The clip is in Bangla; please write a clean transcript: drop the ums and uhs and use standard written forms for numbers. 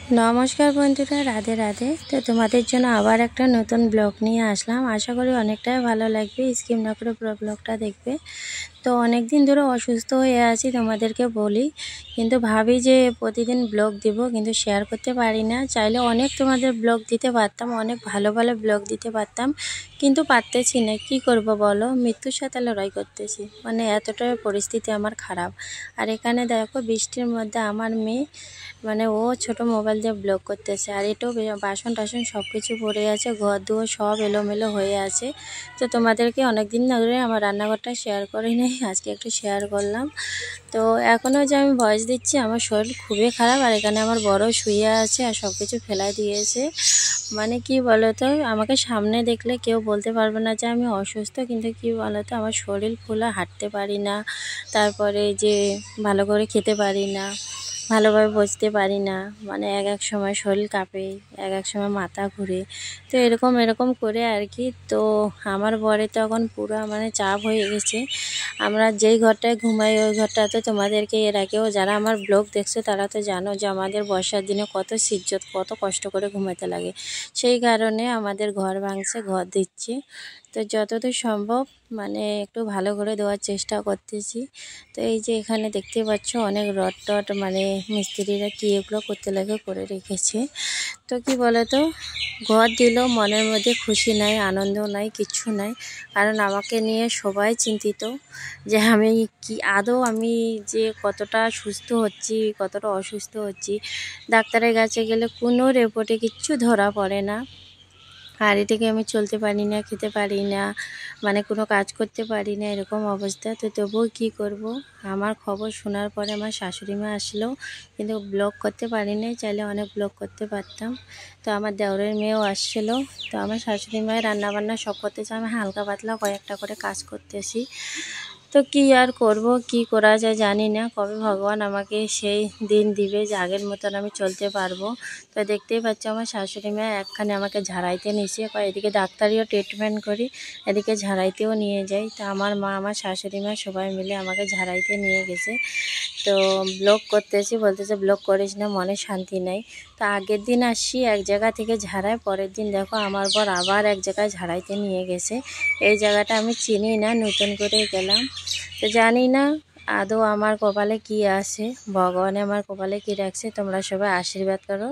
নমস্কার বন্ধুরা, রাধে রাধে। তো তোমাদের জন্য আবার একটা নতুন ব্লগ নিয়ে আসলাম। আশা করি অনেকটাই ভালো লাগবে, স্কিপ না করে পুরো ব্লগটা দেখবে। তো অনেক দিন ধরে অসুস্থ হয়ে আছি, তোমাদেরকে বলি, কিন্তু ভাবি যে প্রতিদিন ব্লগ দিব, কিন্তু শেয়ার করতে পারি না। চাইলে অনেক তোমাদের ব্লগ দিতে পারতাম, অনেক ভালো ভালো ব্লগ দিতে পারতাম, কিন্তু পারতেছি না। কি করব বলো, মৃত্যুর সাথে লড়াই করতেছি, মানে এতটা পরিস্থিতি আমার খারাপ। আর এখানে দেখো বৃষ্টির মধ্যে আমার মেয়ে, মানে ও ছোট মোবাইল দিয়ে ব্লগ করতেছে, আর এটাও বাসন টাসন সব কিছু পড়ে আছে, ঘর দুয়ার সব এলোমেলো হয়ে আছে। তো তোমাদেরকে অনেক দিন ধরে আমার রান্নাঘরটা শেয়ার করি নাই, আজকে একটু শেয়ার করলাম। তো এখনও যে আমি ভয়েস দিচ্ছি, আমার শরীর খুবই খারাপ। আর এখানে আমার বড় শুয়ে আছে আর সব কিছু ফেলাই দিয়েছে। মানে কি বলো তো, আমাকে সামনে দেখলে কেউ বলতে পারবে না যে আমি অসুস্থ, কিন্তু কি বলো তো, আমার শরীর ফুলে হাঁটতে পারি না, তারপরে যে ভালো করে খেতে পারি না, ভালোভাবে বসতে পারি না। মানে এক সময় শরীর কাঁপে, এক সময় মাথা ঘুরে। তো এরকম করে আর কি। তো আমার বরে তখন পুরো মানে চাপ হয়ে গেছে। আমরা যেই ঘরটায় ঘুমাই ওই ঘরটা তো তোমাদেরকে এর আগেও যারা আমার ব্লগ দেখছো তারা তো জানো যে আমাদের বর্ষার দিনে কত সিজ্জত, কত কষ্ট করে ঘুমাতে লাগে। সেই কারণে আমাদের ঘর ভাঙছে, ঘর দিচ্ছে। তো যতদূর সম্ভব মানে একটু ভালো করে দেওয়ার চেষ্টা করতেছি। তো এই যে এখানে দেখতে পাচ্ছ অনেক রড টড, মানে মিস্ত্রিরা কি এগুলো করতে লাগে করে রেখেছে। তো কি বলো তো, ঘর দিল, মনের মধ্যে খুশি নাই, আনন্দ নাই, কিচ্ছু নাই। কারণ আমাকে নিয়ে সবাই চিন্তিত যে আমি কি আদৌ আমি যে কতটা সুস্থ হচ্ছি, কতটা অসুস্থ হচ্ছি। ডাক্তারের কাছে গেলে কোনো রিপোর্টে কিচ্ছু ধরা পড়ে না। আর এদিকে আমি চলতে পারি না, খেতে পারি না, মানে কোনো কাজ করতে পারি না, এরকম অবস্থা। তো তবুও কী করব। আমার খবর শোনার পরে আমার শাশুড়ি মা আসলেও, কিন্তু ব্লগ করতে পারি না, চাইলে অনেক ব্লগ করতে পারতাম। তো আমার দেওরের মেয়েও আসছিলো। তো আমার শাশুড়ি মায়ের রান্নাবান্না সব করতেছে, আমি হালকা পাতলা কয়েকটা করে কাজ করতেছি। তো কি আর করব, কি করা যায় জানি না, কবে ভগবান আমাকে সেই দিন দিবে যে আগের মতন আমি চলতে পারবো। তো দেখতেই পাচ্ছ আমার শাশুড়ি মা একখানে আমাকে ঝাড়াইতে নিয়েছে, এদিকে ডাক্তারিও ট্রিটমেন্ট করি, এদিকে ঝাড়াইতেও নিয়ে যাই। তো আমার মা, আমার শাশুড়ি মা সবাই মিলে আমাকে ঝাড়াইতে নিয়ে গেছে। তো ব্লগ করতেছি, বলতেছে ব্লগ করিস না, মনে শান্তি নাই। তো আগের দিন আসছি এক জায়গা থেকে ঝাড়াই, পরের দিন দেখো আমার পর আবার এক জায়গায় ঝাড়াইতে নিয়ে গেছে। এই জায়গাটা আমি চিনি না, নতুন করে গেলাম। তো জানি না আদৌ আমার কপালে কি আছে, ভগবানে আমার কপালে কি রাখছে। তোমরা সবাই আশীর্বাদ করো।